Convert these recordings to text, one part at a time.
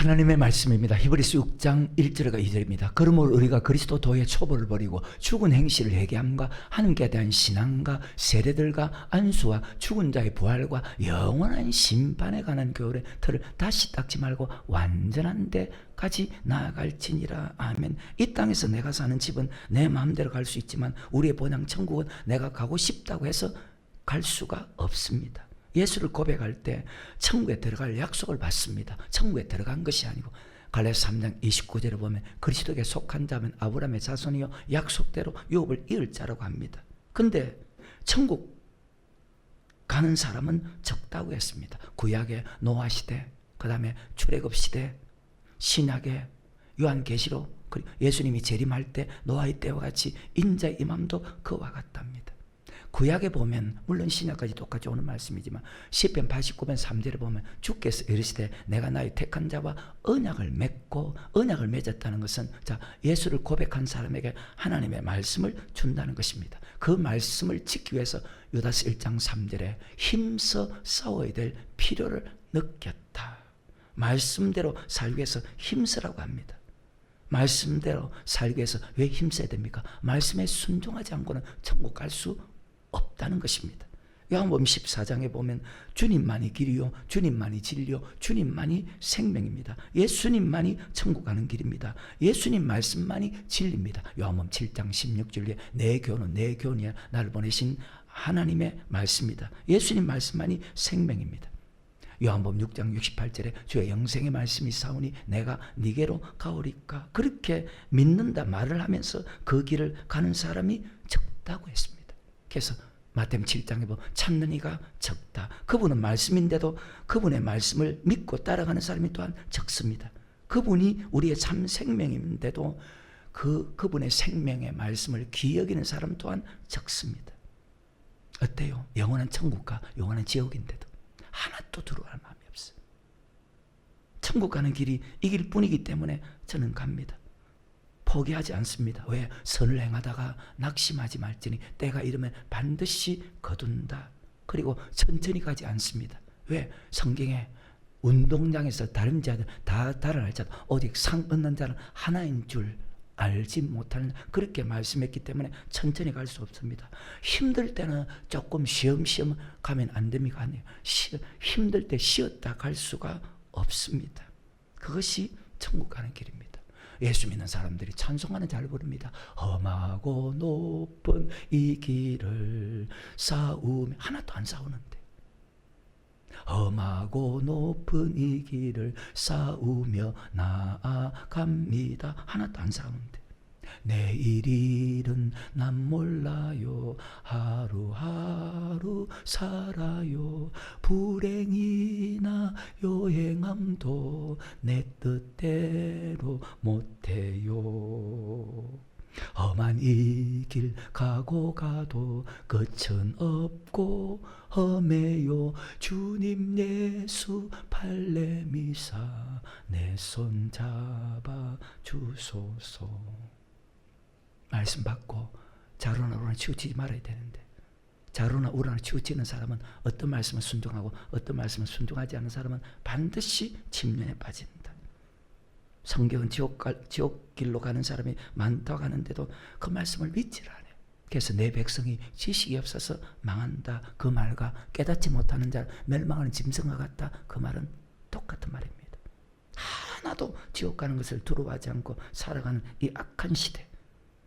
하나님의 말씀입니다. 히브리서 6장 1절과 2절입니다. 그러므로 우리가 그리스도 도의 초보를 버리고 죽은 행실을 회개함과 하나님께 대한 신앙과 세례들과 안수와 죽은 자의 부활과 영원한 심판에 관한 교훈의 틀을 다시 닦지 말고 완전한 데까지 나아갈지니라. 아멘. 이 땅에서 내가 사는 집은 내 마음대로 갈 수 있지만 우리의 본향 천국은 내가 가고 싶다고 해서 갈 수가 없습니다. 예수를 고백할 때 천국에 들어갈 약속을 받습니다. 천국에 들어간 것이 아니고 갈라디아서 3장 29절에 보면 그리스도에게 속한 자면 아브라함의 자손이요 약속대로 유업을 이을 자라고 합니다. 근데 천국 가는 사람은 적다고 했습니다. 구약의 노아 시대, 그 다음에 출애굽 시대, 신약의 요한계시록, 그리고 예수님이 재림할 때 노아의 때와 같이 인자의 임함도 그와 같답니다. 구약에 보면 물론 신약까지 똑같이 오는 말씀이지만 시편 89편 3절에 보면 주께서 이르시되 내가 나의 택한 자와 언약을 맺고, 언약을 맺었다는 것은 자 예수를 고백한 사람에게 하나님의 말씀을 준다는 것입니다. 그 말씀을 지키기 위해서 유다서 1장 3절에 힘써 싸워야 될 필요를 느꼈다. 말씀대로 살기 위해서 힘쓰라고 합니다. 말씀대로 살기 위해서 왜 힘써야 됩니까? 말씀에 순종하지 않고는 천국 갈 수 없다는 것입니다. 요한복음 14장에 보면 주님만이 길이요 주님만이 진리요 주님만이 생명입니다. 예수님만이 천국 가는 길입니다. 예수님 말씀만이 진리입니다. 요한복음 7장 16절에 내 교훈은 내 교훈이야 나를 보내신 하나님의 말씀이다. 예수님 말씀만이 생명입니다. 요한복음 6장 68절에 주의 영생의 말씀이 사오니 내가 네게로 가오리까. 그렇게 믿는다 말을 하면서 그 길을 가는 사람이 적다고 했습니다. 그래서 마태복음 7장에 보면 찾는 이가 적다. 그분은 말씀인데도 그분의 말씀을 믿고 따라가는 사람이 또한 적습니다. 그분이 우리의 참 생명인데도 그분의 생명의 말씀을 귀히 여기는 사람 또한 적습니다. 어때요? 영원한 천국과 영원한 지옥인데도 하나도 들어갈 마음이 없어요. 천국 가는 길이 이 길뿐이기 때문에 저는 갑니다. 포기하지 않습니다. 왜? 선을 행하다가 낙심하지 말지니 때가 이르면 반드시 거둔다. 그리고 천천히 가지 않습니다. 왜? 성경에 운동장에서 다름질하듯 다 달아날 자도 오직 상 얻는 자는 하나인 줄 알지 못하는, 그렇게 말씀했기 때문에 천천히 갈 수 없습니다. 힘들 때는 조금 쉬엄쉬엄 가면 안 됩니까? 아니에요. 힘들 때 쉬었다 갈 수가 없습니다. 그것이 천국 가는 길입니다. 예수 믿는 사람들이 찬송하는 잘 부릅니다. 험하고 높은 이 길을 싸우며, 하나도 안 싸우는데 험하고 높은 이 길을 싸우며 나아갑니다. 하나도 안 싸우는데 내일 일은 난 몰라요. 하루하루 살아요. 불행이나 요행함도 내 뜻대로 못해요. 험한 이 길 가고 가도 끝은 없고 험해요. 주님 예수 발레미사 내 손 잡아 주소서. 말씀 받고 자로나 우로나 치우치지 말아야 되는데 자로나 우로나 치우치는 사람은 어떤 말씀을 순종하고 어떤 말씀을 순종하지 않는 사람은 반드시 침륜에 빠진다. 성경은 지옥길로 가는 사람이 많다고 하는데도 그 말씀을 믿질 않아요. 그래서 내 백성이 지식이 없어서 망한다. 그 말과 깨닫지 못하는 자 멸망하는 짐승과 같다. 그 말은 똑같은 말입니다. 하나도 지옥 가는 것을 두려워하지 않고 살아가는 이 악한 시대,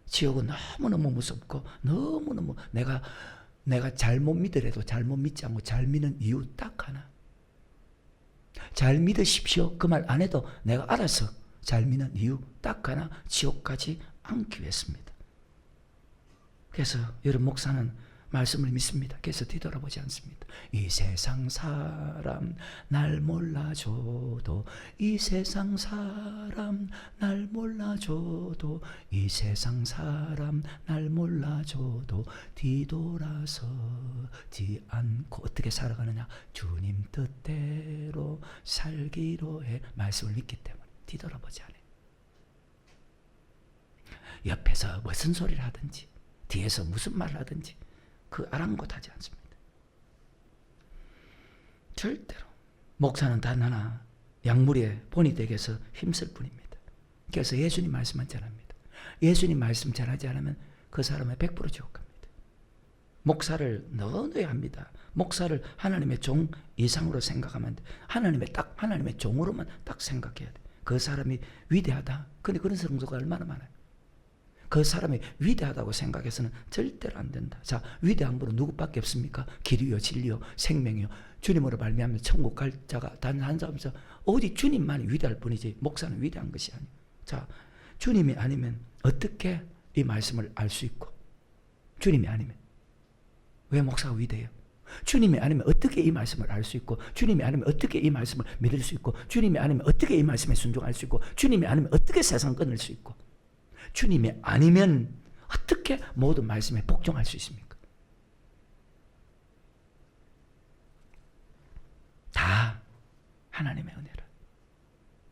지옥은 너무너무 무섭고 너무너무 내가 잘못 믿으래도 잘못 믿지 않고 잘 믿는 이유 딱 하나. 잘 믿으십시오. 그 말 안 해도 내가 알아서 잘 믿는 이유 딱 하나. 지옥 가지 않기 위해서입니다. 그래서 여러분 목사는 말씀을 믿습니다. 그래서 뒤돌아보지 않습니다. 이 세상 사람 날 몰라줘도 이 세상 사람 날 몰라줘도 이 세상 사람 날 몰라줘도 뒤돌아서지 않고 어떻게 살아가느냐? 주님 뜻대로 살기로 해. 말씀을 믿기 때문에 뒤돌아보지 않아요. 옆에서 무슨 소리를 하든지 뒤에서 무슨 말을 하든지 그 아랑곳하지 않습니다. 절대로. 목사는 단 하나 약물의 본이 되기 위해서 힘쓸 뿐입니다. 그래서 예수님 말씀만 전합니다. 예수님 말씀 전하지 않으면 그 사람은 100% 지옥 갑니다. 목사를 넣어야 합니다. 목사를 하나님의 종 이상으로 생각하면 돼. 하나님의 종으로만 딱 생각해야 돼. 그 사람이 위대하다. 근데 그런 성도가 얼마나 많아요. 그 사람이 위대하다고 생각해서는 절대로 안 된다. 자, 위대한 분은 누구밖에 없습니까? 길이요, 진리요, 생명이요. 주님으로 말미암아 천국 갈 자가 단 한 사람이서 오직 주님만이 위대할 뿐이지 목사는 위대한 것이 아니에요. 자, 주님이 아니면 어떻게 이 말씀을 알 수 있고, 주님이 아니면 왜 목사가 위대해요? 주님이 아니면 어떻게 이 말씀을 알 수 있고, 주님이 아니면 어떻게 이 말씀을 믿을 수 있고, 주님이 아니면 어떻게 이 말씀에 순종할 수 있고, 주님이 아니면 어떻게 세상 끊을 수 있고, 주님이 아니면 어떻게 모든 말씀에 복종할 수 있습니까? 다 하나님의 은혜라.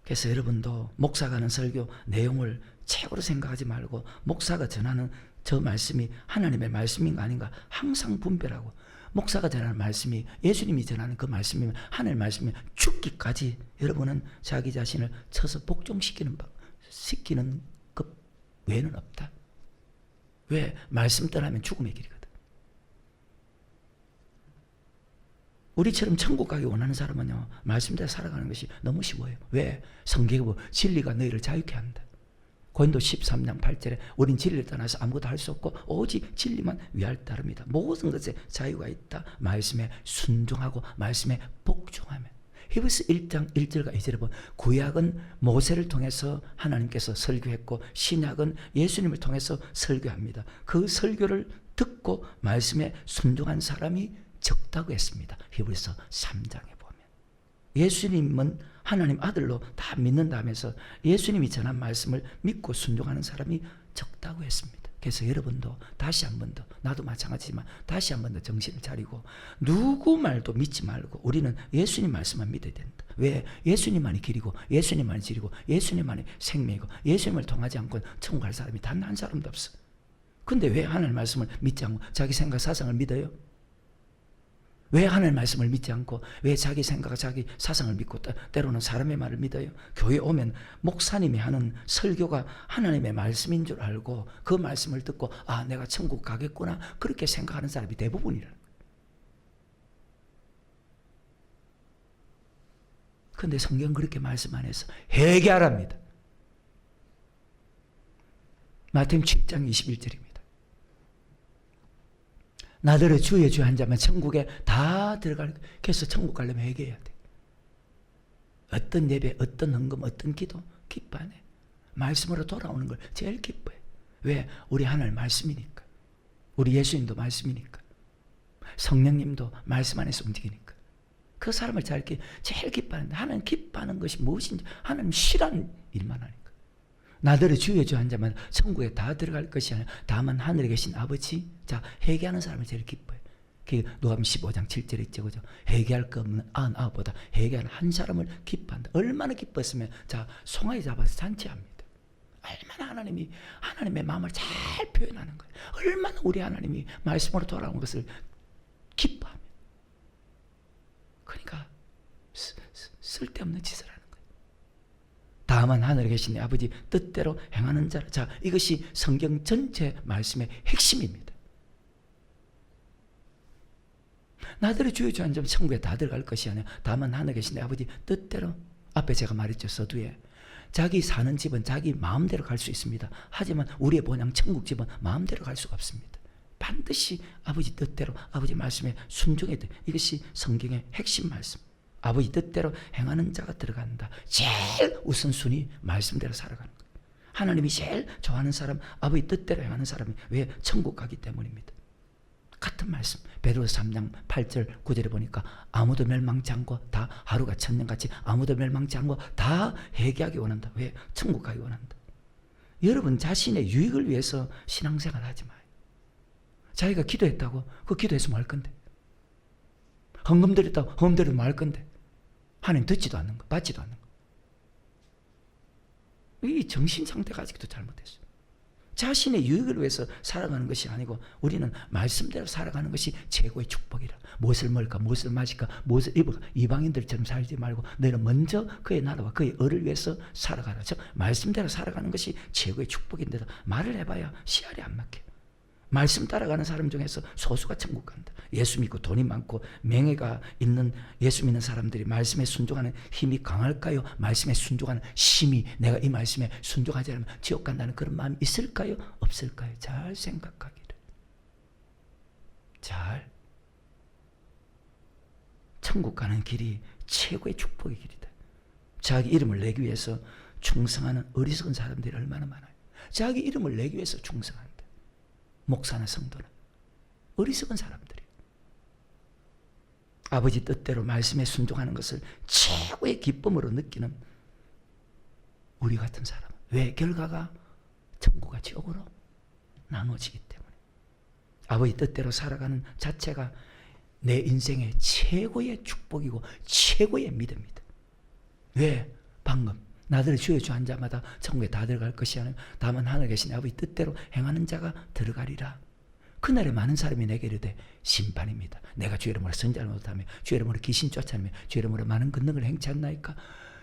그래서 여러분도 목사가 하는 설교 내용을 최고로 생각하지 말고 목사가 전하는 저 말씀이 하나님의 말씀인가 아닌가 항상 분별하고, 목사가 전하는 말씀이 예수님이 전하는 그 말씀이면 하나님의 말씀이면 죽기까지 여러분은 자기 자신을 쳐서 복종시키는 것 외에는 없다. 왜? 말씀 떠나면 죽음의 길이거든. 우리처럼 천국 가기 원하는 사람은요, 말씀대로 살아가는 것이 너무 쉬워요. 왜? 성경에 보면 진리가 너희를 자유케 한다. 고린도 13장 8절에 우린 진리를 떠나서 아무것도 할 수 없고 오직 진리만 위할 따릅니다. 모든 것에 자유가 있다. 말씀에 순종하고 말씀에 복종하면. 히브리서 1장 1절과 2절에 보면 구약은 모세를 통해서 하나님께서 설교했고 신약은 예수님을 통해서 설교합니다. 그 설교를 듣고 말씀에 순종한 사람이 적다고 했습니다. 히브리서 3장에 보면 예수님은 하나님 아들로 다 믿는다면서 예수님이 전한 말씀을 믿고 순종하는 사람이 적다고 했습니다. 그래서 여러분도 다시 한 번 더, 나도 마찬가지지만 다시 한 번 더 정신을 차리고 누구 말도 믿지 말고 우리는 예수님 말씀만 믿어야 된다. 왜? 예수님만이 길이고 예수님만이 진리고 예수님만이 생명이고 예수님을 통하지 않고는 천국 갈 사람이 단 한 사람도 없어. 근데 왜 하나님 말씀을 믿지 않고 자기 생각 사상을 믿어요? 왜 하나님 말씀을 믿지 않고 왜 자기 생각, 자기 사상을 믿고 때로는 사람의 말을 믿어요? 교회 오면 목사님이 하는 설교가 하나님의 말씀인 줄 알고 그 말씀을 듣고 아, 내가 천국 가겠구나 그렇게 생각하는 사람이 대부분이라는 거예요. 그런데 성경은 그렇게 말씀 안 해서 회개하랍니다. 마태복음 7장 21절입니다. 나더러 주의 주 한 자만 천국에 다 들어갈. 그래서 천국 가려면 회개해야 돼. 어떤 예배, 어떤 헌금, 어떤 기도 기뻐 안 해. 말씀으로 돌아오는 걸 제일 기뻐해. 왜? 우리 하나님 말씀이니까. 우리 예수님도 말씀이니까. 성령님도 말씀 안에서 움직이니까. 그 사람을 제일 기뻐하는데 하나님 기뻐하는 것이 무엇인지 하나님 싫어하는 일만 하니까. 나더러 주의 주 한 자만 천국에 다 들어갈 것이 아니라 다만 하늘에 계신 아버지. 자, 회개하는 사람을 제일 기뻐해. 누가복음 15장 7절에 있죠, 그죠? 회개할 것 없는 99보다 회개하는 한 사람을 기뻐한다. 얼마나 기뻤으면 자, 송아지 잡아서 잔치합니다. 얼마나 하나님의 마음을 잘 표현하는 거예요. 얼마나 우리 하나님이 말씀으로 돌아온 것을 기뻐하면. 그러니까 쓸데없는 짓을 하는. 다만 하늘에 계신 내 아버지 뜻대로 행하는 자라. 자, 이것이 성경 전체 말씀의 핵심입니다. 나더러 주의 주 한 자만 천국에 다 들어갈 것이 아니라 다만 하늘에 계신 내 아버지 뜻대로. 앞에 제가 말했죠, 서두에. 자기 사는 집은 자기 마음대로 갈 수 있습니다. 하지만 우리의 본향 천국 집은 마음대로 갈 수가 없습니다. 반드시 아버지 뜻대로 아버지 말씀에 순종해야 돼. 이것이 성경의 핵심 말씀. 아버지 뜻대로 행하는 자가 들어간다. 제일 우선순위 말씀대로 살아가는 거예요. 하나님이 제일 좋아하는 사람, 아버지 뜻대로 행하는 사람이 왜? 천국 가기 때문입니다. 같은 말씀 베드로서 3장 8절 9절에 보니까 아무도 멸망치 않고 다 하루가 천년같이 아무도 멸망치 않고 다 회개하기 원한다. 왜? 천국 가기 원한다. 여러분 자신의 유익을 위해서 신앙생활 하지 마요. 자기가 기도했다고 그 기도해서 뭐 할 건데? 헌금 드렸다고 헌금 드려도 뭐 할 건데? 하나님 듣지도 않는 거, 받지도 않는 거. 이 정신 상태가 아직도 잘못됐어요. 자신의 유익을 위해서 살아가는 것이 아니고 우리는 말씀대로 살아가는 것이 최고의 축복이라. 무엇을 먹을까, 무엇을 마실까, 무엇을 입을까, 이방인들처럼 살지 말고 너희는 먼저 그의 나라와 그의 의를 위해서 살아가라. 즉 말씀대로 살아가는 것이 최고의 축복인데도 말을 해봐야 씨알이 안 막혀. 말씀 따라가는 사람 중에서 소수가 천국 간다. 예수 믿고 돈이 많고 명예가 있는 예수 믿는 사람들이 말씀에 순종하는 힘이 강할까요? 말씀에 순종하는 심이 내가 이 말씀에 순종하지 않으면 지옥 간다는 그런 마음이 있을까요? 없을까요? 잘 생각하기를. 잘. 천국 가는 길이 최고의 축복의 길이다. 자기 이름을 내기 위해서 충성하는 어리석은 사람들이 얼마나 많아요. 자기 이름을 내기 위해서 충성한다. 목사나 성도는 어리석은 사람들이에요. 아버지 뜻대로 말씀에 순종하는 것을 최고의 기쁨으로 느끼는 우리 같은 사람. 왜? 결과가 천국과 지옥으로 나눠지기 때문에. 아버지 뜻대로 살아가는 자체가 내 인생의 최고의 축복이고 최고의 믿음이다. 왜? 방금 나들 주여 주 한 자마다 천국에 다 들어갈 것이 아니라 다만 하늘에 계신 아버지 뜻대로 행하는 자가 들어가리라. 그날에 많은 사람이 내게 이르되 심판입니다. 내가 주의 이름으로 선지자를 못하며 주의 이름으로 귀신 쫓아내며 주의 이름으로 많은 권능을 행치 않나이까.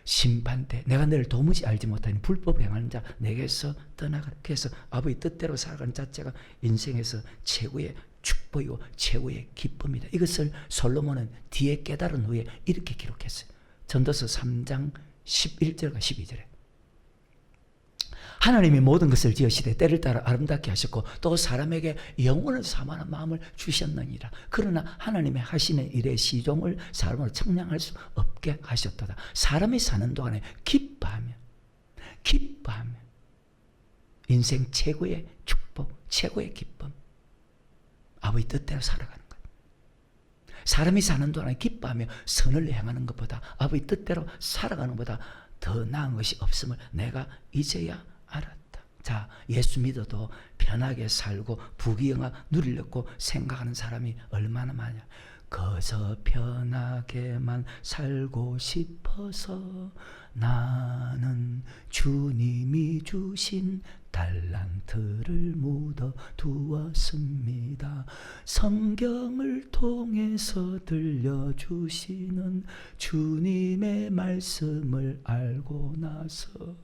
심판때 내가 너를 도무지 알지 못하니 불법을 행하는 자 내게서 떠나가라. 그래서 아버지 뜻대로 살아가는 자체가 인생에서 최고의 축복이고 최고의 기쁨이다. 이것을 솔로몬은 뒤에 깨달은 후에 이렇게 기록했어요. 전도서 3장 11절과 12절에 하나님이 모든 것을 지으시되 때를 따라 아름답게 하셨고 또 사람에게 영혼을 사모하는 마음을 주셨느니라. 그러나 하나님의 하시는 일의 시종을 사람으로 측량할 수 없게 하셨도다. 사람이 사는 동안에 기뻐하며 인생 최고의 축복, 최고의 기쁨, 아버지 뜻대로 살아가는 것. 사람이 사는 동안에 기뻐하며 선을 행하는 것보다 아버지 뜻대로 살아가는 것보다 더 나은 것이 없음을 내가 이제야 알았다. 자, 예수 믿어도 편하게 살고 부귀영화 누리려고 생각하는 사람이 얼마나 많냐. 거저 편하게만 살고 싶어서 나는 주님이 주신 달란트를 묻어 두었습니다. 성경을 통해서 들려주시는 주님의 말씀을 알고 나서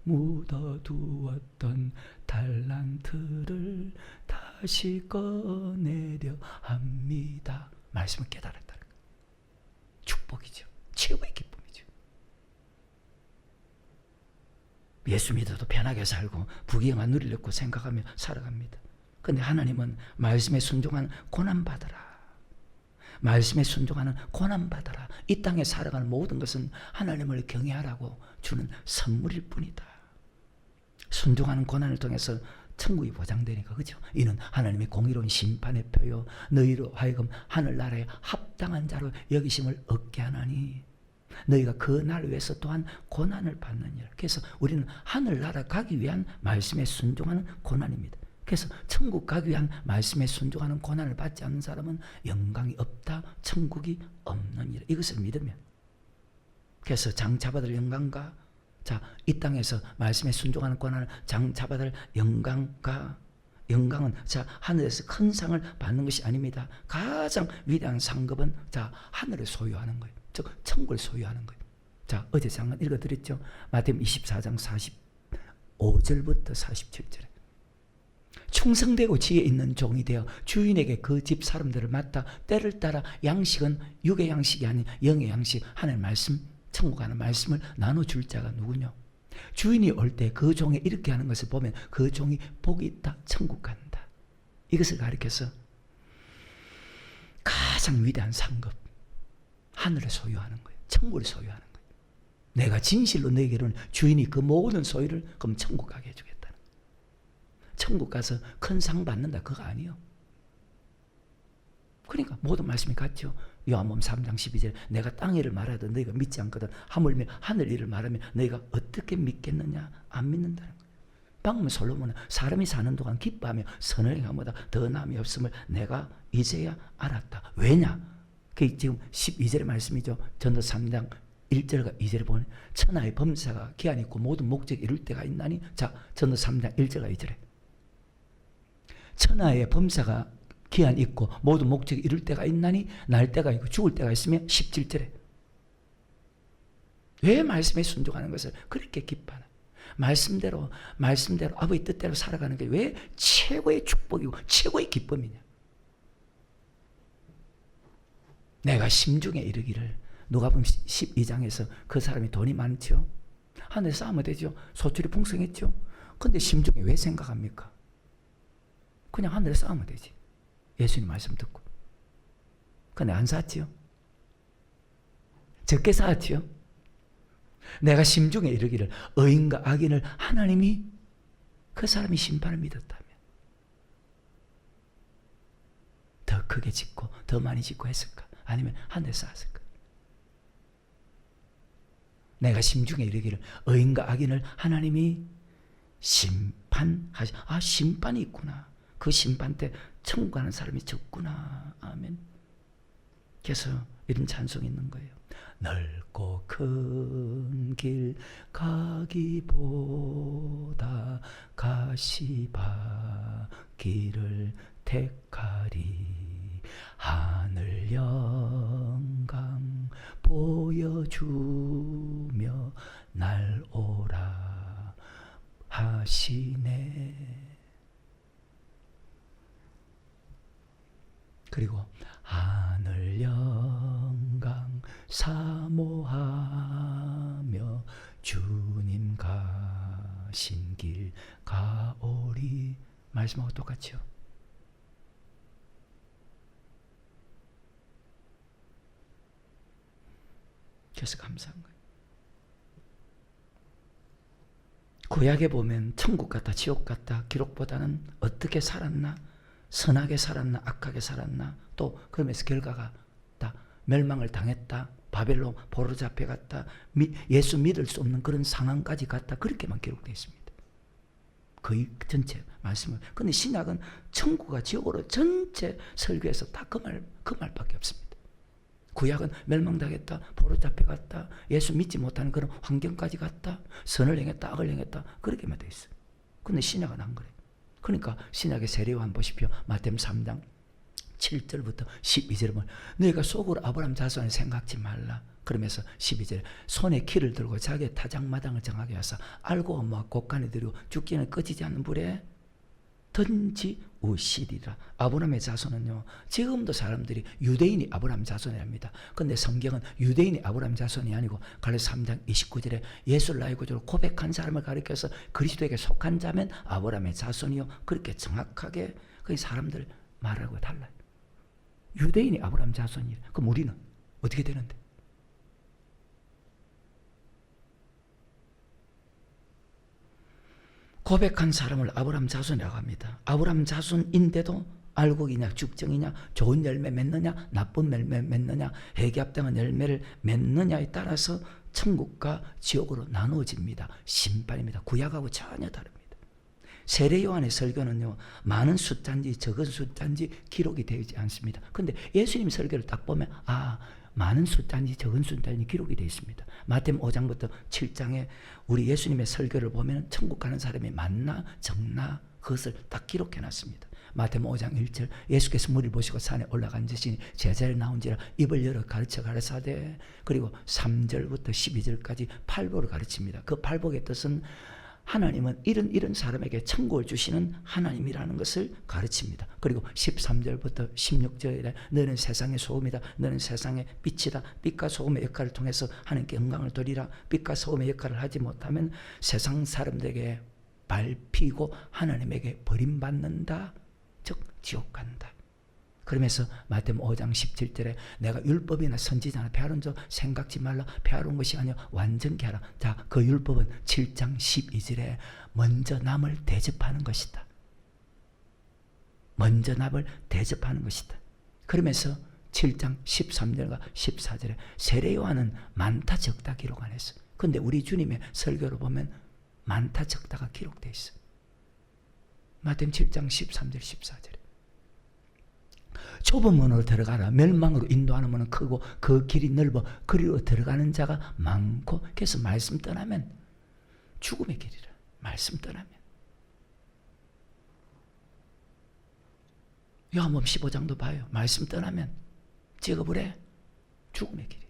묻어두었던 달란트를 다시 꺼내려 합니다. 말씀을 깨달았다는 거예요. 축복이죠. 최고의 기쁨이죠. 예수 믿어도 편하게 살고 부귀영화 누리려고 생각하며 살아갑니다. 그런데 하나님은 말씀에 순종하는 고난받아라. 말씀에 순종하는 고난받아라. 이 땅에 살아가는 모든 것은 하나님을 경외하라고 주는 선물일 뿐이다. 순종하는 고난을 통해서 천국이 보장되니까, 그죠? 이는 하나님의 공의로운 심판의 표요 너희로 하여금 하늘나라에 합당한 자로 여기심을 얻게 하나니 너희가 그 날 위해서 또한 고난을 받느니라. 그래서 우리는 하늘나라 가기 위한 말씀에 순종하는 고난입니다. 그래서 천국 가기 위한 말씀에 순종하는 고난을 받지 않는 사람은 영광이 없다, 천국이 없느니라. 이것을 믿으면. 그래서 장 잡아들 영광과, 자, 이 땅에서 말씀에 순종하는 고난을 장 잡아들 영광과, 영광은 자 하늘에서 큰 상을 받는 것이 아닙니다. 가장 위대한 상급은 자 하늘을 소유하는 거예요. 즉 천국을 소유하는 거예요. 자, 어제 잠깐 읽어드렸죠. 마태복음 24장 45절부터 47절에 충성되고 지혜 있는 종이 되어 주인에게 그 집 사람들을 맡아 때를 따라 양식은 육의 양식이 아닌 영의 양식, 하나님의 말씀, 천국 가는 말씀을 나눠줄 자가 누구냐. 주인이 올 때 그 종이 이렇게 하는 것을 보면 그 종이 복이 있다, 천국 간다. 이것을 가리켜서 가장 위대한 상급, 하늘을 소유하는 거예요. 천국을 소유하는 거예요. 내가 진실로 너에게는 주인이 그 모든 소유를 그럼 천국 가게 해주겠다는 거예요. 천국 가서 큰 상 받는다, 그거 아니에요. 그러니까 모든 말씀이 같죠. 요한복음 3장 12절에 내가 땅 일을 말하도 너희가 믿지 않거든 하물며 하늘 일을 말하면 너희가 어떻게 믿겠느냐. 안 믿는다는 거예요. 방금 솔로몬은 사람이 사는 동안 기뻐하며 선을 행함보다 더 나음이 없음을 내가 이제야 알았다. 왜냐? 그게 지금 12절의 말씀이죠. 전도 3장 1절과 2절에 보면 천하의 범사가 기한이 있고 모든 목적이 이룰 때가 있나니. 자, 전도 3장 1절과 2절에 천하의 범사가 기한 있고 모든 목적이 이룰 때가 있나니 날 때가 있고 죽을 때가 있으며 17절에 왜 말씀에 순종하는 것을 그렇게 기뻐하나? 말씀대로 아버지 뜻대로 살아가는 게 왜 최고의 축복이고 최고의 기쁨이냐? 내가 심중에 이르기를 누가복음 12장에서 그 사람이 돈이 많죠. 하늘에 쌓으면 되죠. 소출이 풍성했죠. 근데 심중에 왜 생각합니까? 그냥 하늘에 쌓으면 되지. 예수님 말씀 듣고. 근데 안 쌓았지요. 적게 쌓았지요. 내가 심중에 이르기를 의인과 악인을 하나님이 그 사람이 심판을 믿었다면 더 크게 짓고 더 많이 짓고 했을까? 아니면 하늘에 쌓았을까? 내가 심중에 이르기를 의인과 악인을 하나님이 심판하시. 심판이 있구나. 그 심판 때 천국 가는 사람이 적구나. 아멘. 그래서 이런 찬송이 있는 거예요. 넓고 큰 길 가기보다 가시밭길을 택하리. 하늘 영광 보여주며 날 오라 하시네. 그리고 하늘 영광 사모하며 주님 가신 길 가오리. 말씀하고 똑같죠. 그래서 감사한 거예요. 구약에 보면 천국 같다 지옥 같다 기록보다는 어떻게 살았나, 선하게 살았나 악하게 살았나, 또 그러면서 결과가 다 멸망을 당했다, 바벨론 포로 잡혀갔다, 예수 믿을 수 없는 그런 상황까지 갔다, 그렇게만 기록되어 있습니다. 거의 전체 말씀을. 근데 신약은 천국과 지옥으로 전체 설교에서 다 그 말밖에 없습니다. 구약은 멸망당했다, 포로 잡혀갔다, 예수 믿지 못하는 그런 환경까지 갔다, 선을 행했다 악을 행했다, 그렇게만 되어 있어요. 근데 신약은 안 그래요. 그러니까 신약의 세례요한 보십시오. 마태복음 3장 7절부터 12절에 보면 너희가 속으로 아브라함 자손을 생각지 말라. 그러면서 12절에 손에 키를 들고 자기의 타작마당을 정하게 하사 알고 모아 곡간에 들이고 죽기는 꺼지지 않는 불에 던지우시리라. 아브라함의 자손은요, 지금도 사람들이 유대인이 아브라함 자손이랍니다. 근데 성경은 유대인이 아브라함 자손이 아니고 갈라디아 3장 29절에 예수를 나의 구주로 고백한 사람을 가리켜서 그리스도에게 속한 자면 아브라함의 자손이요, 그렇게 정확하게 그 사람들 말하고 달라요. 유대인이 아브라함 자손이래. 그럼 우리는 어떻게 되는데? 고백한 사람을 아브라함 자손이라고 합니다. 아브라함 자손인데도 알곡이냐 죽정이냐 좋은 열매 맺느냐 나쁜 열매 맺느냐 회개합당한 열매를 맺느냐에 따라서 천국과 지옥으로 나누어집니다. 심판입니다. 구약하고 전혀 다릅니다. 세례 요한의 설교는요, 많은 숫자인지 적은 숫자인지 기록이 되지 않습니다. 근데 예수님 설교를 딱 보면 많은 숫자인지 적은 숫자인지 기록이 되어 있습니다. 마태복음 5장부터 7장에 우리 예수님의 설교를 보면 천국 가는 사람이 많나 적나 그것을 딱 기록해 놨습니다. 마태복음 5장 1절 예수께서 무리를 보시고 산에 올라간지시니 제자를 나온지라 입을 열어 가르쳐 가라사대. 그리고 3절부터 12절까지 팔복을 가르칩니다. 그 팔복의 뜻은 하나님은 이런 사람에게 천국을 주시는 하나님이라는 것을 가르칩니다. 그리고 13절부터 16절에 너는 세상의 소금이다. 너는 세상의 빛이다. 빛과 소금의 역할을 통해서 하나님께 영광을 돌리라. 빛과 소금의 역할을 하지 못하면 세상 사람들에게 밟히고 하나님에게 버림받는다. 즉 지옥 간다. 그러면서 마태복음 5장 17절에 내가 율법이나 선지자나 배아른 자 생각지 말라. 배아른 것이 아니라 완전케 하라. 자, 그 율법은 7장 12절에 먼저 남을 대접하는 것이다. 먼저 남을 대접하는 것이다. 그러면서 7장 13절과 14절에 세례 요한은 많다 적다 기록 안 했어. 근데 우리 주님의 설교를 보면 많다 적다가 기록되어 있어. 마태복음 7장 13절 14절에 좁은 문으로 들어가라. 멸망으로 인도하는 문은 크고 그 길이 넓어 그리로 들어가는 자가 많고. 그래서 말씀 떠나면 죽음의 길이라. 말씀 떠나면 요한복음 15장도 봐요. 말씀 떠나면 찍어버려. 죽음의 길이.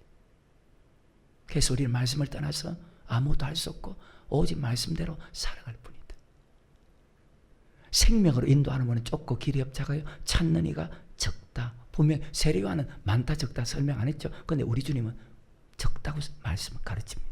그래서 우리는 말씀을 떠나서 아무것도 할 수 없고 오직 말씀대로 살아갈 뿐이다. 생명으로 인도하는 분은 좁고 길이 없자가요 찾는 이가 적다. 분명 세례요한은 많다 적다 설명 안 했죠. 그런데 우리 주님은 적다고 말씀을 가르칩니다.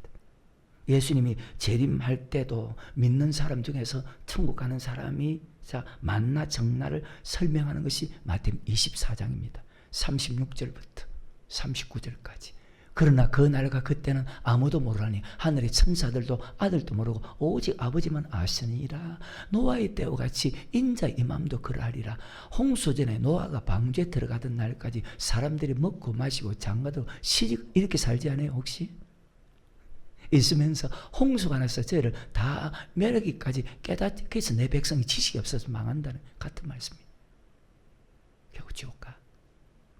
예수님이 재림할 때도 믿는 사람 중에서 천국 가는 사람이 자 만나 적나를 설명하는 것이 마태복음 24장입니다. 36절부터 39절까지. 그러나 그 날과 그때는 아무도 모르라니 하늘의 천사들도 아들도 모르고 오직 아버지만 아시니라. 노아의 때와 같이 인자 임함도 그러하리라. 홍수전에 노아가 방주에 들어가던 날까지 사람들이 먹고 마시고 장가도 시집 이렇게 살지 않아요 혹시? 있으면서 홍수가 나서 저희를 다 멸하기까지 깨닫기 위해서 내 백성이 지식이 없어서 망한다는 같은 말씀입니다. 결국 지옥 가.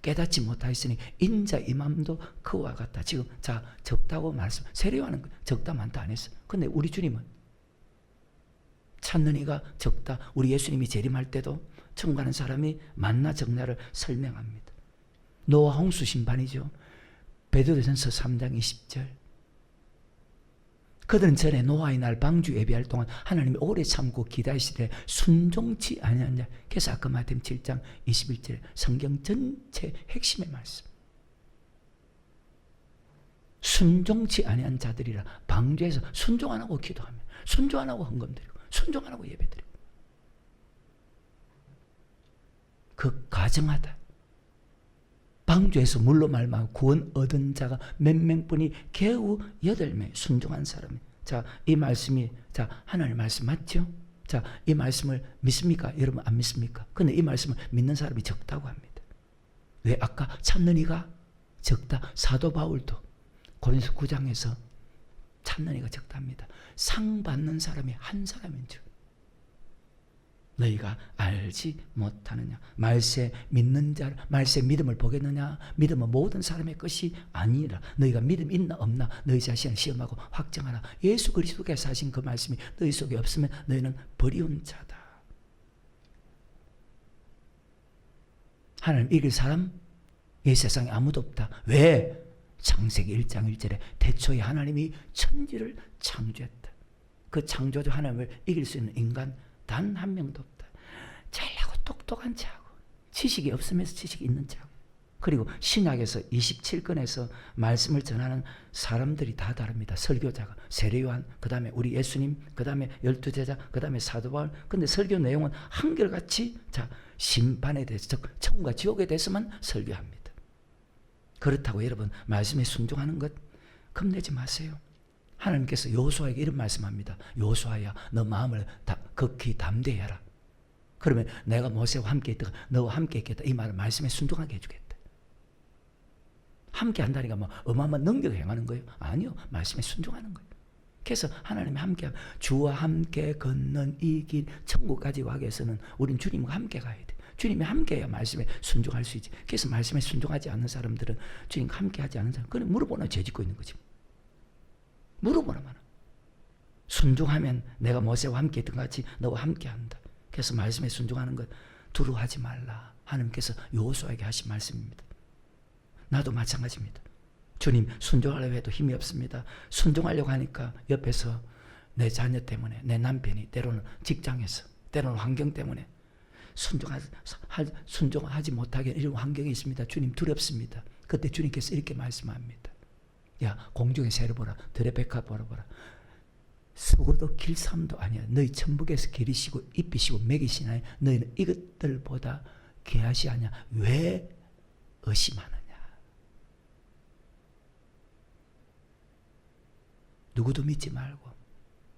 깨닫지 못하였으니 인자 임함도 그와 같다. 지금 자 적다고 말씀 세례요한은 적다 많다 안 했어. 근데 우리 주님은 찾는 이가 적다. 우리 예수님이 재림할 때도 천국 가는 사람이 만나 적나를 설명합니다. 노아 홍수 심판이죠. 베드로전서 3장 20절. 그들은 전에 노아의 날 방주 예비할 동안 하나님이 오래 참고 기다리시되 순종치 아니하냐. 그래서 아까 마태복음 7장 21절 성경 전체 핵심의 말씀. 순종치 아니한 자들이라. 방주에서 순종 안 하고 기도하며 순종 안 하고 헌금드리고 순종 안 하고 예배드리고 그 가정하다. 방주에서 물로 말미암아 구원 얻은 자가 몇 명뿐이 겨우 8명 순종한 사람이. 자, 이 말씀이 자 하나님의 말씀 맞죠? 자, 이 말씀을 믿습니까? 여러분 안 믿습니까? 근데 이 말씀을 믿는 사람이 적다고 합니다. 왜? 아까 찾는 이가 적다. 사도 바울도 고린도 9장에서 찾는 이가 적답니다. 상 받는 사람이 한 사람인 줄 너희가 알지 못하느냐. 말세 믿는 자를 말세 믿음을 보겠느냐. 믿음은 모든 사람의 것이 아니라 너희가 믿음 있나 없나 너희 자신을 시험하고 확정하라. 예수 그리스도께서 하신 그 말씀이 너희 속에 없으면 너희는 버리운 자다. 하나님 이길 사람 이 세상에 아무도 없다. 왜? 창세기 1장 1절에 태초에 하나님이 천지를 창조했다. 그 창조주 하나님을 이길 수 있는 인간 단 한 명도 없다. 잘나고 똑똑한 자고 지식이 없으면서 지식이 있는 자고. 그리고 신약에서 27권에서 말씀을 전하는 사람들이 다 다릅니다. 설교자가 세례요한, 그 다음에 우리 예수님, 그 다음에 12제자, 그 다음에 사도 바울. 근데 설교 내용은 한결같이 자 심판에 대해서 즉 천국과 지옥에 대해서만 설교합니다. 그렇다고 여러분 말씀에 순종하는 것 겁내지 마세요. 하나님께서 여호수아에게 이런 말씀합니다. 여호수아야 너 마음을 극히 담대히 해라. 그러면 내가 모세와 함께 있다가 너와 함께 있겠다. 이 말을 말씀에 순종하게 해주겠다. 함께 한다니까 뭐 어마어마한 능력을 행하는 거예요? 아니요. 말씀에 순종하는 거예요. 그래서 하나님이 함께 주와 함께 걷는 이 길 천국까지 가기 위해서는 우린 주님과 함께 가야 돼. 주님이 함께해야 말씀에 순종할 수 있지. 그래서 말씀에 순종하지 않는 사람들은 주님과 함께하지 않는 사람 그냥 무릎 보나 죄짓고 있는 거지. 물어보나 마나. 순종하면 내가 모세와 함께 있던 것 같이 너와 함께 한다. 그래서 말씀에 순종하는 것 두려워하지 말라. 하나님께서 여호수아에게 하신 말씀입니다. 나도 마찬가지입니다. 주님 순종하려고 해도 힘이 없습니다. 순종하려고 하니까 옆에서 내 자녀 때문에 내 남편이 때로는 직장에서 때로는 환경 때문에 순종하지 못하게 이런 환경이 있습니다. 주님 두렵습니다. 그때 주님께서 이렇게 말씀합니다. 야 공중의 새를 보라. 들의 백합 보라. 수고도 길삼도 아니야. 너희 천북에서 기르시고 입히시고 먹이시나니 너희는 이것들보다 귀하시 아니야. 왜 의심하느냐. 누구도 믿지 말고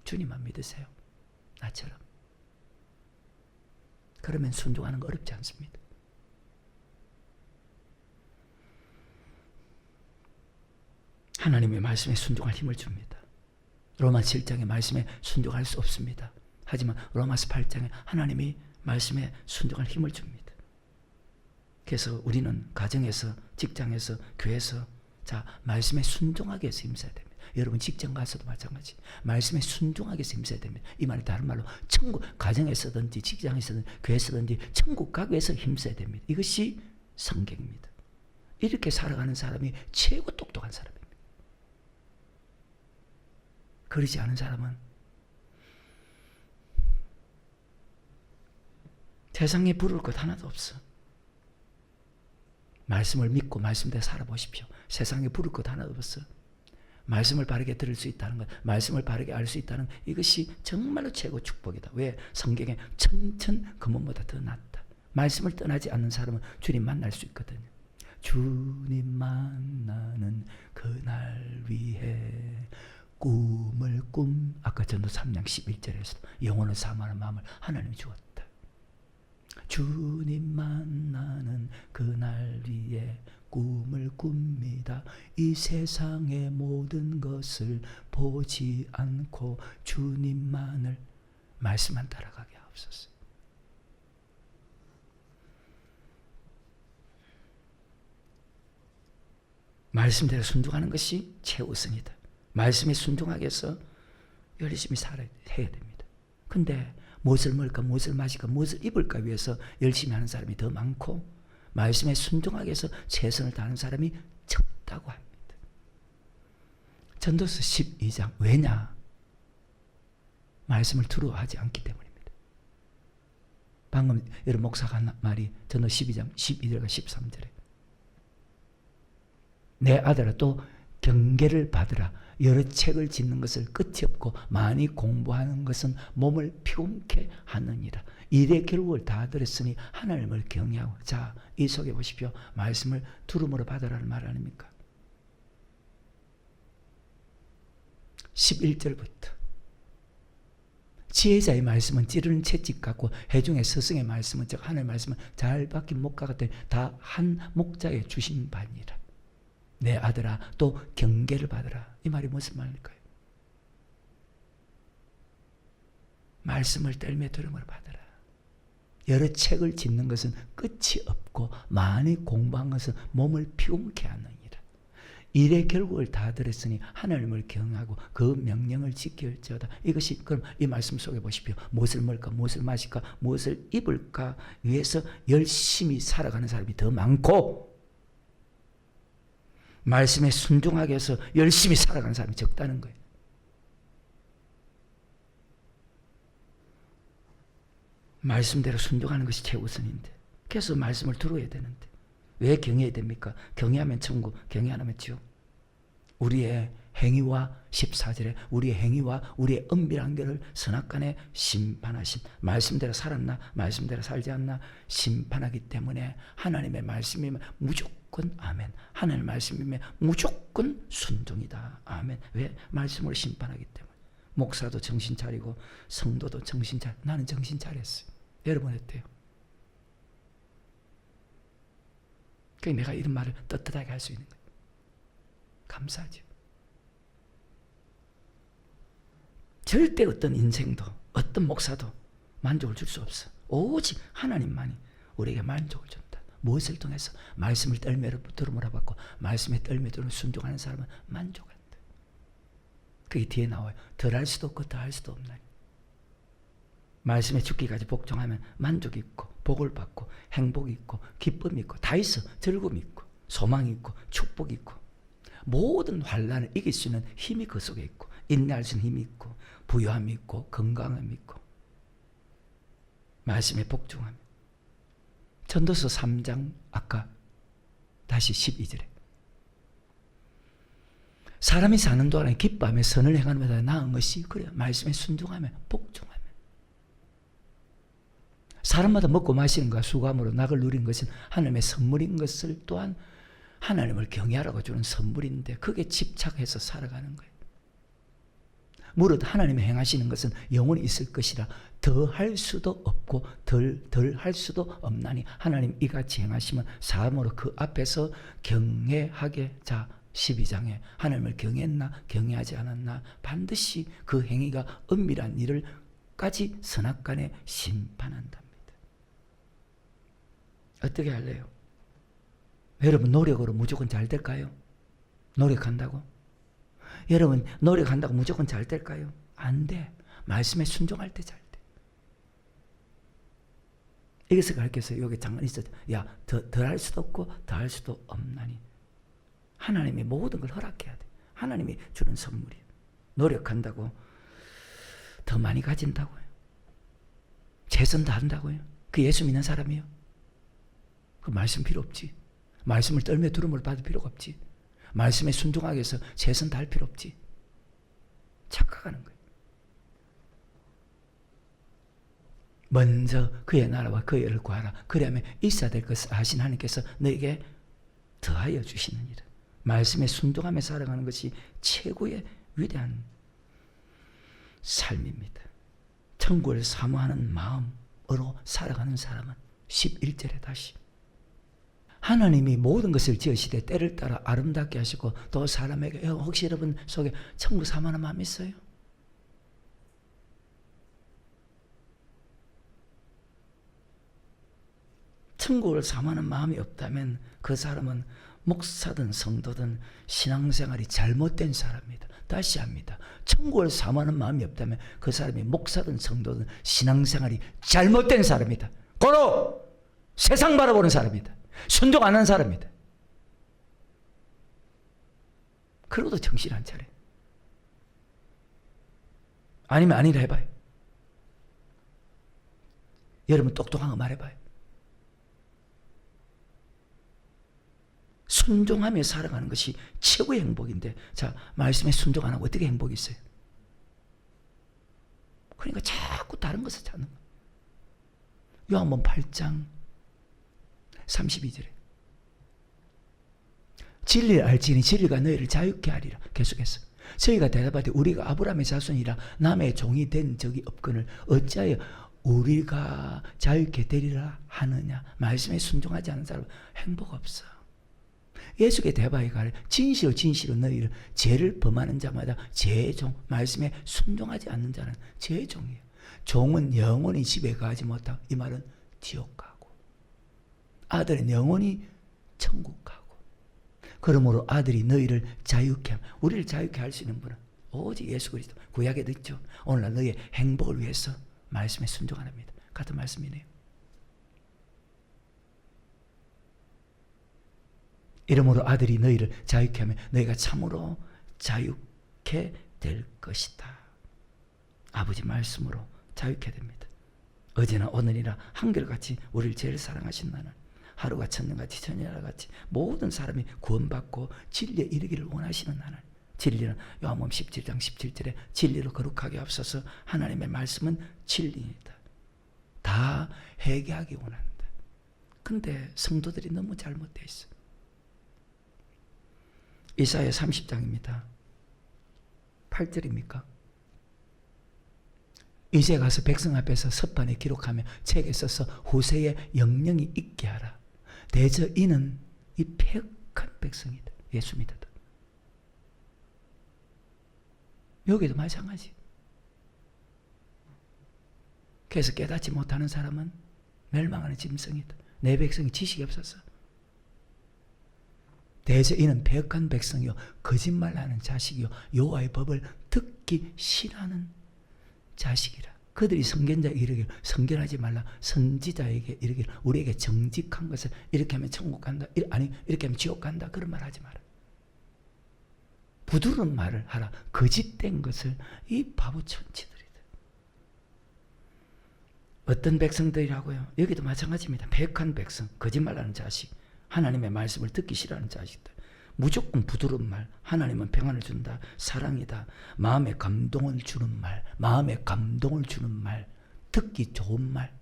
주님만 믿으세요. 나처럼. 그러면 순종하는 거 어렵지 않습니다. 하나님의 말씀에 순종할 힘을 줍니다. 로마 7장의 말씀에 순종할 수 없습니다. 하지만 로마서 8장에 하나님이 말씀에 순종할 힘을 줍니다. 그래서 우리는 가정에서 직장에서 교회에서 자 말씀에 순종하기 위해서 힘써야 됩니다. 여러분 직장 가서도 마찬가지. 말씀에 순종하게 해서 힘써야 됩니다. 이 말이 다른 말로 천국, 가정에서든지 직장에서든지 교회에서든지 천국 가기 위해서 힘써야 됩니다. 이것이 성경입니다. 이렇게 살아가는 사람이 최고 똑똑한 사람입니다. 그러지 않은 사람은 세상에 부를 것 하나도 없어. 말씀을 믿고 말씀대로 살아보십시오. 세상에 부를 것 하나도 없어. 말씀을 바르게 들을 수 있다는 것, 말씀을 바르게 알 수 있다는 것, 이것이 정말로 최고 축복이다. 왜? 성경에 천천 금원보다 더 낫다. 말씀을 떠나지 않는 사람은 주님 만날 수 있거든요. 주님 만나는 그날 위해 꿈을 아까 전도 3장 11절에서 영혼을 사모하는 마음을 하나님이 주었다. 주님 만나는 그날 위에 꿈을 꿉니다. 이 세상의 모든 것을 보지 않고 주님만을 말씀만 따라가게 하옵소서. 말씀대로 순종하는 것이 최우선이다. 말씀에 순종하기 위해서 열심히 살아야 됩니다. 근데 무엇을 먹을까, 무엇을 마실까, 무엇을 입을까 위해서 열심히 하는 사람이 더 많고 말씀에 순종하기 위해서 최선을 다하는 사람이 적다고 합니다. 전도서 12장. 왜냐? 말씀을 두려워하지 않기 때문입니다. 방금 여러분 목사가 한 말이 전도 12장 12절과 13절에 내 아들아 또 경계를 받으라. 여러 책을 짓는 것을 끝이 없고 많이 공부하는 것은 몸을 피곤케 하느니라. 일의 결국을 다 들었으니 하나님을 경외하고. 자, 이 속에 보십시오. 말씀을 두름으로 받으라는 말 아닙니까? 11절부터 지혜자의 말씀은 찌르는 채찍 같고 회중의 스승의 말씀은 즉 하나님의 말씀은 잘 박힌 목과 같으니 다 한 목자에 주신 바니라. 내 아들아 또 경계를 받으라. 이 말이 무슨 말일까요? 말씀을 떨며 들음을 받으라. 여러 책을 짓는 것은 끝이 없고 많이 공부한 것은 몸을 피곤케 하느니라. 일의 결국을 다 들었으니 하나님을 경외하고 그 명령을 지킬지어다. 이것이 그럼 이 말씀 속에 보십시오. 무엇을 먹을까, 무엇을 마실까, 무엇을 입을까 위해서 열심히 살아가는 사람이 더 많고 말씀에 순종하게 해서 열심히 살아가는 사람이 적다는 거예요. 말씀대로 순종하는 것이 최우선인데 그래서 말씀을 들어야 되는데 왜 경외해야 됩니까? 경외하면 천국, 경외 안 하면 지옥. 우리의 행위와 14절에 우리의 행위와 우리의 은밀한 것을 선악간에 심판하신 말씀대로 살았나 말씀대로 살지 않나 심판하기 때문에 하나님의 말씀이면 무조건 아멘. 하나님의 말씀이면 무조건 순종이다. 아멘. 왜? 말씀으로 심판하기 때문에. 목사도 정신 차리고 성도도 정신 차리고 나는 정신 차렸어요. 여러분 어때요? 그러니까 내가 이런 말을 떳떳하게 할 수 있는 거예요. 감사하죠. 절대 어떤 인생도 어떤 목사도 만족을 줄 수 없어. 오직 하나님만이 우리에게 만족을 준다. 무엇을 통해서? 말씀을 떨며 들음으로 받고 말씀에 떨며 들음 순종하는 사람은 만족한다. 그게 뒤에 나와요. 덜할 수도 없고 더할 수도 없나니. 말씀에 죽기까지 복종하면 만족이 있고 복을 받고 행복이 있고 기쁨이 있고 다 있어. 즐거움이 있고 소망이 있고 축복이 있고 모든 환난을 이길 수 있는 힘이 그 속에 있고 인내할 수 있는 힘이 있고 부유함이 있고 건강함이 있고 말씀에 복종하면. 전도서 3장 아까 다시 12절에 사람이 사는 동안에 기뻐하며 선을 행하는 것보다 나은 것이 그래요. 말씀에 순종하며 복종하며. 사람마다 먹고 마시는 것과 수감으로 낙을 누린 것은 하나님의 선물인 것을 또한 하나님을 경외하라고 주는 선물인데 그게 집착해서 살아가는 거예요. 무릇 하나님이 행하시는 것은 영원히 있을 것이라 더할 수도 없고 덜 할 수도 없나니 하나님 이같이 행하시면 사함으로 그 앞에서 경외하게. 자 12장에 하나님을 경외했나 경외하지 않았나 반드시 그 행위가 은밀한 일을 까지 선악간에 심판한답니다. 어떻게 할래요? 여러분 노력으로 무조건 잘 될까요? 노력한다고? 여러분 노력한다고 무조건 잘 될까요? 안 돼. 말씀에 순종할 때 잘 돼. 이것을 가르쳐서 여기 잠깐 있었죠. 야, 덜 할 수도 없고 더 할 수도 없나니. 하나님이 모든 걸 허락해야 돼. 하나님이 주는 선물이에요. 노력한다고 더 많이 가진다고요. 최선 다한다고요. 그 예수 믿는 사람이요. 그 말씀 필요 없지. 말씀을 떨며 두름을 받을 필요가 없지. 말씀에 순종하기 위해서 최선 다할 필요 없지. 착각하는 거예요. 먼저 그의 나라와 그의 의를 구하라. 그러면 있어야 될 것을 하신 하나님께서 너에게 더하여 주시느니라. 말씀에 순종하며 살아가는 것이 최고의 위대한 삶입니다. 천국을 사모하는 마음으로 살아가는 사람은 11절에 다시 하나님이 모든 것을 지으시되 때를 따라 아름답게 하시고 또 사람에게 혹시 여러분 속에 천국 사모하는 마음 있어요? 천국을 사모하는 마음이 없다면 그 사람은 목사든 성도든 신앙생활이 잘못된 사람입니다. 다시 합니다. 천국을 사모하는 마음이 없다면 그 사람이 목사든 성도든 신앙생활이 잘못된 사람입니다. 고로 세상 바라보는 사람입니다. 순종 안 하는 사람입니다. 그러고도 정신 안 차려요. 아니면 아니라 해봐요. 여러분 똑똑한 거 말해봐요. 순종하며 살아가는 것이 최고의 행복인데, 자, 말씀에 순종 안 하고 어떻게 행복이 있어요? 그러니까 자꾸 다른 것을 찾는 거예요. 요한복음 8장 32절에 진리를 알지니 진리가 너희를 자유케 하리라. 계속해서 저희가 대답하되 우리가 아브라함의 자손이라 남의 종이 된 적이 없거늘 어찌하여 우리가 자유케 되리라 하느냐. 말씀에 순종하지 않는 사람은 행복 없어. 예수께 대바에 가래 진실로 진실로 너희를 죄를 범하는 자마다 죄의 종, 말씀에 순종하지 않는 자는 죄의 종이에요. 종은 영원히 집에 가지 못하고, 이 말은 지옥 가고 아들은 영원히 천국 가고. 그러므로 아들이 너희를 자유케 하면, 우리를 자유케 할 수 있는 분은 오직 예수 그리스도. 구약에도 있죠. 오늘날 너희의 행복을 위해서 말씀에 순종하랍니다. 같은 말씀이네요. 이러므로 아들이 너희를 자유케 하면 너희가 참으로 자유케 될 것이다. 아버지 말씀으로 자유케 됩니다. 어제나 오늘이나 한결같이 우리를 제일 사랑하신 나는 하루가 천년같이 천년하같이 모든 사람이 구원받고 진리에 이르기를 원하시는 나는, 진리는 요한복음 17장 17절에 진리로 거룩하게 앞서서 하나님의 말씀은 진리이다. 다 회개하기 원한다. 근데 성도들이 너무 잘못되어 있어. 이사야 30장입니다. 8절입니까? 이제 가서 백성 앞에서 서판에 기록하며 책에 써서 후세에 영영이 있게 하라. 대저 이는 이 폐역한 백성이다. 예수 믿어도. 여기도 마찬가지. 그래서 깨닫지 못하는 사람은 멸망하는 짐승이다. 내 백성이 지식이 없어서. 대저 이는 폐역한 백성이요 거짓말하는 자식이요 여호와의 법을 듣기 싫어하는 자식이라. 그들이 선견자에게 이르기를 선견하지 말라. 선지자에게 이르기를 우리에게 정직한 것을 이렇게 하면 천국 간다, 아니 이렇게 하면 지옥 간다, 그런 말 하지 마라. 부드러운 말을 하라. 거짓된 것을 이 바보 천치들이다. 어떤 백성들이라고요? 여기도 마찬가지입니다. 폐역한 백성, 거짓말하는 자식, 하나님의 말씀을 듣기 싫어하는 자식들. 무조건 부드러운 말, 하나님은 평안을 준다, 사랑이다, 마음에 감동을 주는 말, 마음에 감동을 주는 말, 듣기 좋은 말.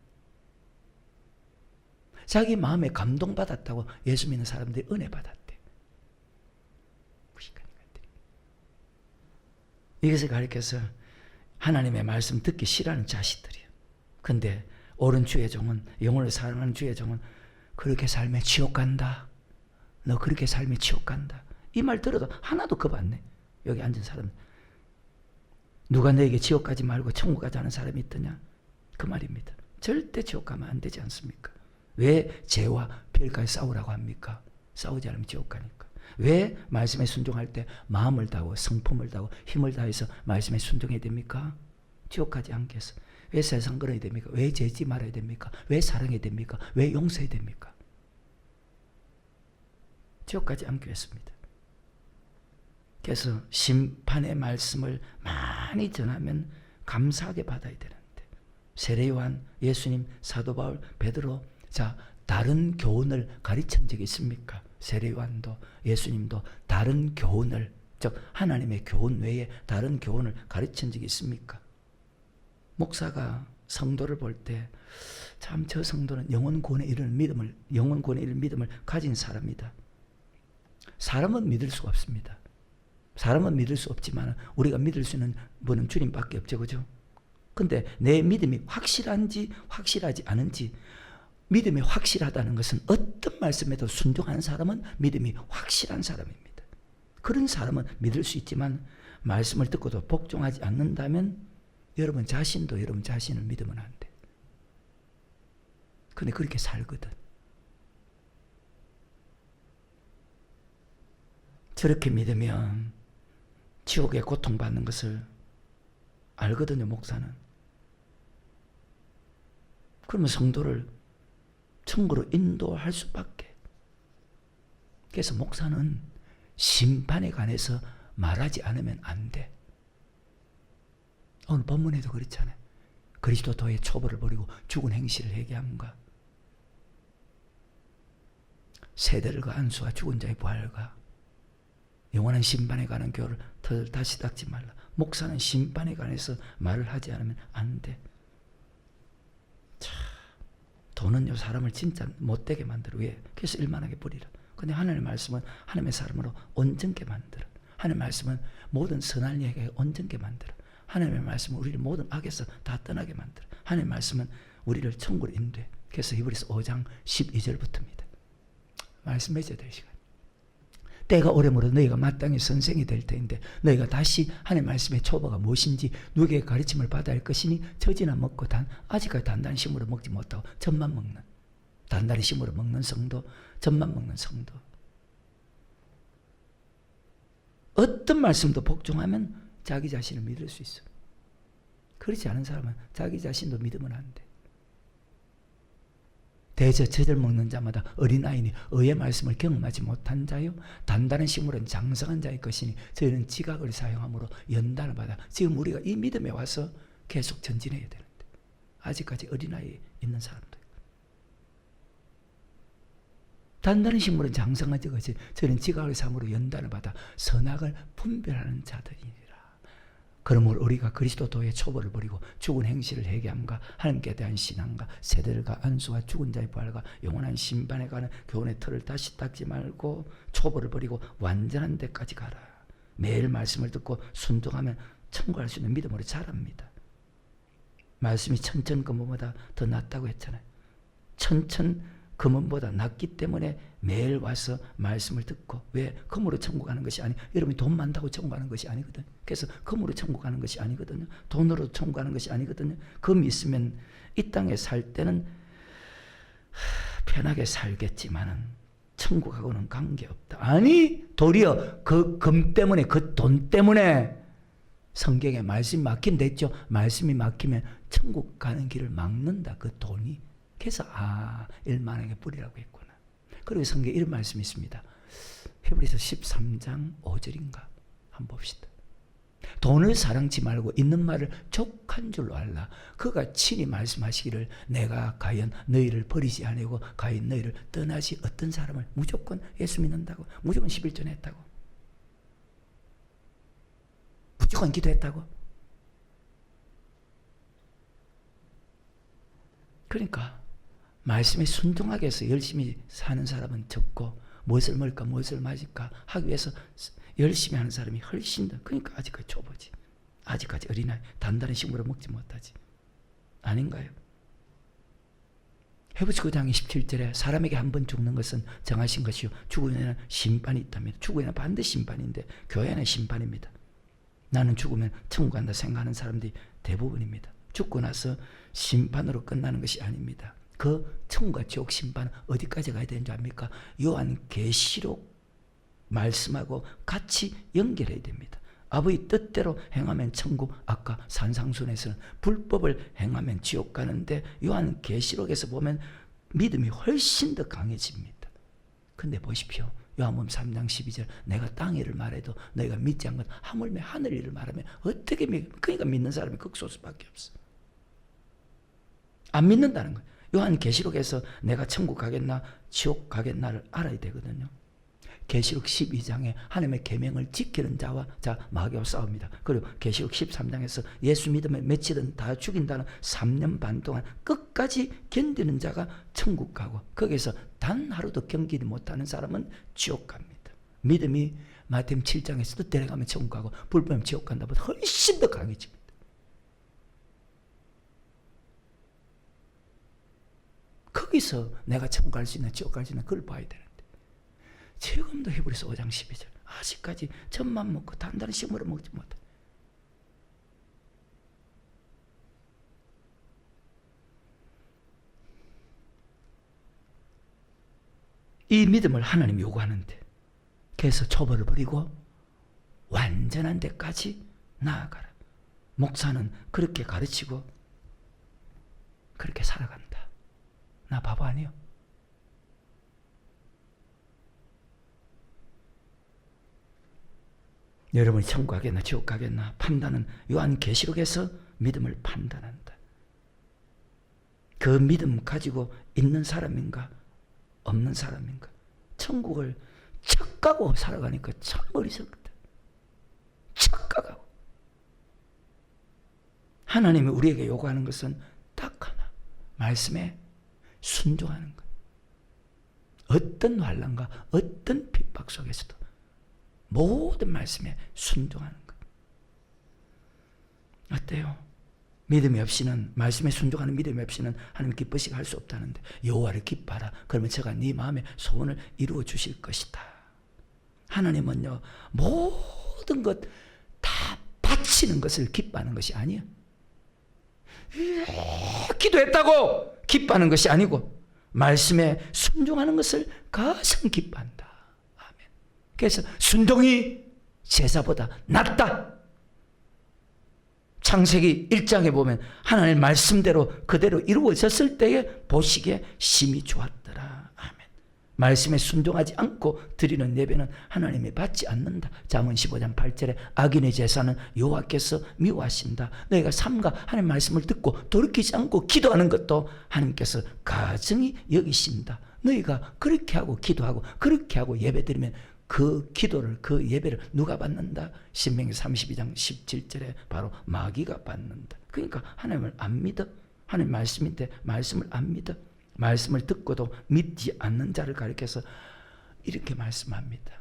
자기 마음에 감동받았다고 예수 믿는 사람들이 은혜 받았대. 무식한 인간들이. 이것을 가리켜서 하나님의 말씀 듣기 싫어하는 자식들이에요. 근데 옳은 주의 종은, 영혼을 사랑하는 주의 종은 그렇게 살면 지옥 간다. 너 그렇게 살면 지옥 간다. 이 말 들어도 하나도 겁 안 내. 여기 앉은 사람. 누가 너에게 지옥 가지 말고 천국 가자 하는 사람이 있더냐? 그 말입니다. 절대 지옥 가면 안 되지 않습니까? 왜 죄와 별까지 싸우라고 합니까? 싸우지 않으면 지옥 가니까. 왜 말씀에 순종할 때 마음을 다하고 성품을 다하고 힘을 다해서 말씀에 순종해야 됩니까? 지옥 가지 않기 위해서. 왜 세상 걸어야 됩니까? 왜 죄지 말아야 됩니까? 왜 사랑해야 됩니까? 왜 용서해야 됩니까? 지옥 가지 않기 위해서입니다. 그래서 심판의 말씀을 많이 전하면 감사하게 받아야 되는데, 세례 요한, 예수님, 사도 바울, 베드로, 자, 다른 교훈을 가르친 적이 있습니까? 세례 요한도 예수님도 다른 교훈을, 즉 하나님의 교훈 외에 다른 교훈을 가르친 적이 있습니까? 목사가 성도를 볼 때 참 저 성도는 영원 구원에 이르는 믿음을 가진 사람이다. 사람은 믿을 수가 없습니다. 사람은 믿을 수 없지만 우리가 믿을 수 있는 분은 주님밖에 없죠. 그죠? 근데 내 믿음이 확실한지 확실하지 않은지, 믿음이 확실하다는 것은 어떤 말씀에도 순종하는 사람은 믿음이 확실한 사람입니다. 그런 사람은 믿을 수 있지만 말씀을 듣고도 복종하지 않는다면 여러분 자신도 여러분 자신을 믿으면 안 돼. 근데 그렇게 살거든. 저렇게 믿으면 지옥에 고통받는 것을 알거든요, 목사는. 그러면 성도를 천국으로 인도할 수밖에. 그래서 목사는 심판에 관해서 말하지 않으면 안 돼. 오늘 본문에도 그렇잖아요. 그리스도 도의 초보를 버리고 죽은 행실을 회개함과 세대들과 안수와 죽은 자의 부활과 영원한 심판에 관한 교를 다시 닦지 말라. 목사는 심판에 관해서 말을 하지 않으면 안 돼. 참, 돈은요 사람을 진짜 못되게 만들어. 왜? 그래서 일만하게 버리라. 근데 하나님의 말씀은 하나님의 사람으로 온전케 만들어. 하나님의 말씀은 모든 선한 얘기에 온전케 만들어. 하나님의 말씀은 우리를 모든 악에서 다 떠나게 만들어. 하나님의 말씀은 우리를 천국으로 인도해. 그래서 히브리서 5장 12절부터입니다. 말씀 맺어야 될 시간. 때가 오래므로 너희가 마땅히 선생이 될 때인데 너희가 다시 하나님의 말씀의 초보가 무엇인지 누구에게 가르침을 받아야 할 것이니 젖이나 먹고 아직까지 단단히 심으로 먹지 못하고 젖만 먹는, 단단히 심으로 먹는 성도, 젖만 먹는 성도. 어떤 말씀도 복종하면 자기 자신을 믿을 수 있어. 그렇지 않은 사람은 자기 자신도 믿으면 안 돼. 대저 젖을 먹는 자마다 어린아이니 의의 말씀을 경험하지 못한 자요 단단한 식물은 장성한 자의 것이니 저희는 지각을 사용함으로 연단을 받아. 지금 우리가 이 믿음에 와서 계속 전진해야 되는데 아직까지 어린아이에 있는 사람도 있고. 단단한 식물은 장성한 자의 것이 저희는 지각을 삼으로 연단을 받아 선악을 분별하는 자들이니라. 그러므로 우리가 그리스도 도의 초보를 버리고 죽은 행실을 회개함과 하나님께 대한 신앙과 세대들과 안수와 죽은 자의 부활과 영원한 심판에 가는 교훈의 틀을 다시 닦지 말고 초보를 버리고 완전한 데까지 가라. 매일 말씀을 듣고 순종하면 천국할 수 있는 믿음으로 자랍니다. 말씀이 천천 금은보다 더 낫다고 했잖아요. 천천 금은보다 낫기 때문에 매일 와서 말씀을 듣고. 왜? 금으로 천국 가는 것이 아니, 여러분이 돈 많다고 천국 가는 것이 아니거든요. 그래서 금으로 천국 가는 것이 아니거든요. 돈으로 천국 가는 것이 아니거든요. 금 있으면 이 땅에 살 때는 편하게 살겠지만은 천국하고는 관계없다. 아니, 도리어 그 금 때문에, 그 돈 때문에 성경에 말씀이 막힌다 했죠. 말씀이 막히면 천국 가는 길을 막는다, 그 돈이. 그래서 일만하게 뿌리라고 했구나. 그리고 성경에 이런 말씀이 있습니다. 히브리서 13장 5절인가 한번 봅시다. 돈을 사랑치 말고 있는 말을 족한 줄로 알라. 그가 친히 말씀하시기를 내가 과연 너희를 버리지 아니고 과연 너희를 떠나지. 어떤 사람을 무조건 예수 믿는다고, 무조건 11조 했다고, 무조건 기도했다고. 그러니까 말씀에 순종하게 해서 열심히 사는 사람은 적고 무엇을 먹을까 무엇을 마실까 하기 위해서 열심히 하는 사람이 훨씬 더. 그러니까 아직까지 초보지. 아직까지 어린아이 단단한 식물을 먹지 못하지. 아닌가요? 해부치 9장 27절에 사람에게 한 번 죽는 것은 정하신 것이요 죽으면 심판이 있답니다. 죽으면 반드시 심판인데 교회는 심판입니다. 나는 죽으면 천국 간다 생각하는 사람들이 대부분입니다. 죽고 나서 심판으로 끝나는 것이 아닙니다. 그 천국과 지옥 심판은 어디까지 가야 되는 줄 압니까? 요한계시록 말씀하고 같이 연결해야 됩니다. 아버지 뜻대로 행하면 천국, 아까 산상순에서는 불법을 행하면 지옥 가는데 요한계시록에서 보면 믿음이 훨씬 더 강해집니다. 근데 보십시오. 요한복음 3장 12절 내가 땅 일을 말해도 너희가 믿지 않건 하물며 하늘 일을 말하면 어떻게 믿? 그러니까 믿는 사람이 극소수밖에 없어. 안 믿는다는 거예요. 요한계시록에서 내가 천국 가겠나 지옥 가겠나를 알아야 되거든요. 계시록 12장에 하나님의 계명을 지키는 자와 마귀와 싸웁니다. 그리고 계시록 13장에서 예수 믿으면 며칠은 다 죽인다는 3년 반 동안 끝까지 견디는 자가 천국 가고 거기서 단 하루도 견디지 못하는 사람은 지옥 갑니다. 믿음이 마태복음 7장에서 뜻대로 가면 천국 가고 불법하면 지옥 간다보다 훨씬 더 강해집니다. 거기서 내가 천국 갈 수 있나 지옥 갈 수 있나 그걸 봐야 되는데 지금도 히브리서 5장 12절 아직까지 젖만 먹고 단단한 식물을 먹지 못해. 이 믿음을 하나님이 요구하는데 그래서 초보를 버리고 완전한 데까지 나아가라. 목사는 그렇게 가르치고 그렇게 살아간다. 나 바보 아니요? 여러분이 천국 가겠나 지옥 가겠나 판단은 요한계시록에서 믿음을 판단한다. 그 믿음 가지고 있는 사람인가 없는 사람인가. 천국을 착각하고 살아가니까 참 어리석다. 착각하고. 하나님이 우리에게 요구하는 것은 딱 하나. 말씀에 순종하는 것. 어떤 환난과 어떤 핍박 속에서도 모든 말씀에 순종하는 것. 어때요? 믿음이 없이는, 말씀에 순종하는 믿음이 없이는 하나님 기쁘시게 할 수 없다는데 여호와를 기뻐하라. 그러면 제가 네 마음의 소원을 이루어 주실 것이다. 하나님은요 모든 것 다 바치는 것을 기뻐하는 것이 아니에요. 기도했다고 기뻐하는 것이 아니고 말씀에 순종하는 것을 가장 기뻐한다. 아멘. 그래서 순종이 제사보다 낫다. 창세기 1장에 보면 하나님의 말씀대로 그대로 이루어졌을 때에 보시기에 심히 좋았더라. 아멘. 말씀에 순종하지 않고 드리는 예배는 하나님이 받지 않는다. 잠언 15장 8절에 악인의 제사는 여호와께서 미워하신다. 너희가 삼가 하나님의 말씀을 듣고 돌이키지 않고 기도하는 것도 하나님께서 가증히 여기신다. 너희가 그렇게 하고 기도하고 그렇게 하고 예배드리면 그 기도를, 그 예배를 누가 받는다? 신명기 32장 17절에 바로 마귀가 받는다. 그러니까 하나님을 안 믿어. 하나님 말씀인데 말씀을 안 믿어. 말씀을 듣고도 믿지 않는 자를 가리켜서 이렇게 말씀합니다.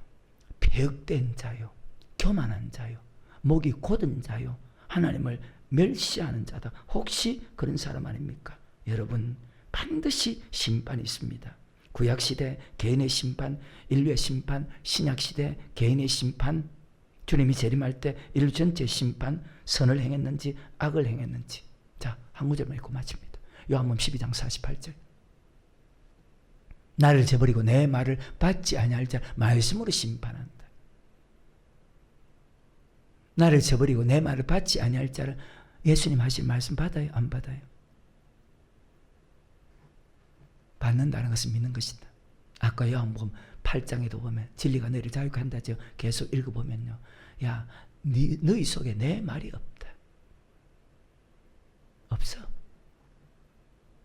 배역된 자요, 교만한 자요, 목이 곧은 자요, 하나님을 멸시하는 자다. 혹시 그런 사람 아닙니까? 여러분 반드시 심판이 있습니다. 구약시대 개인의 심판, 인류의 심판, 신약시대 개인의 심판, 주님이 재림할 때 인류 전체의 심판, 선을 행했는지 악을 행했는지. 자, 한 구절만 읽고 마칩니다. 요한복음 12장 48절. 나를 저버리고 내 말을 받지 아니할 자 말씀으로 심판한다. 나를 저버리고 내 말을 받지 아니할 자를 예수님 하신 말씀 받아요? 안 받아요? 받는다는 것은 믿는 것이다. 아까 요한복음 8장에도 보면 진리가 너희를 자유케 한다죠. 계속 읽어보면요. 야, 너희 속에 내 말이 없다. 없어.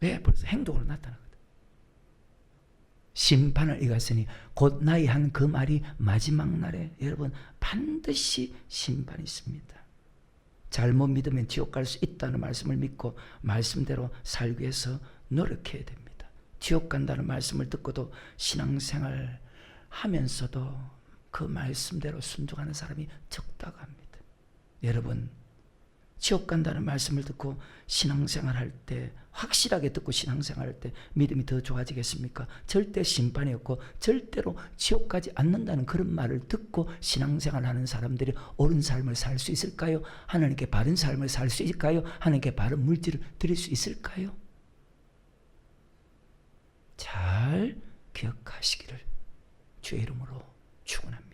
왜? 벌써 행동으로 나타나거든. 심판을 이갔으니 곧 나의 한 그 말이 마지막 날에 여러분 반드시 심판이 있습니다. 잘못 믿으면 지옥 갈 수 있다는 말씀을 믿고 말씀대로 살기 위해서 노력해야 됩니다. 지옥 간다는 말씀을 듣고도 신앙생활 하면서도 그 말씀대로 순종하는 사람이 적다고 합니다. 여러분 지옥 간다는 말씀을 듣고 신앙생활 할 때, 확실하게 듣고 신앙생활 할 때 믿음이 더 좋아지겠습니까? 절대 심판이 없고 절대로 지옥 가지 않는다는 그런 말을 듣고 신앙생활 하는 사람들이 옳은 삶을 살 수 있을까요? 하나님께 바른 삶을 살 수 있을까요? 하나님께 바른 물질을 드릴 수 있을까요? 잘 기억하시기를 주의 이름으로 축원합니다.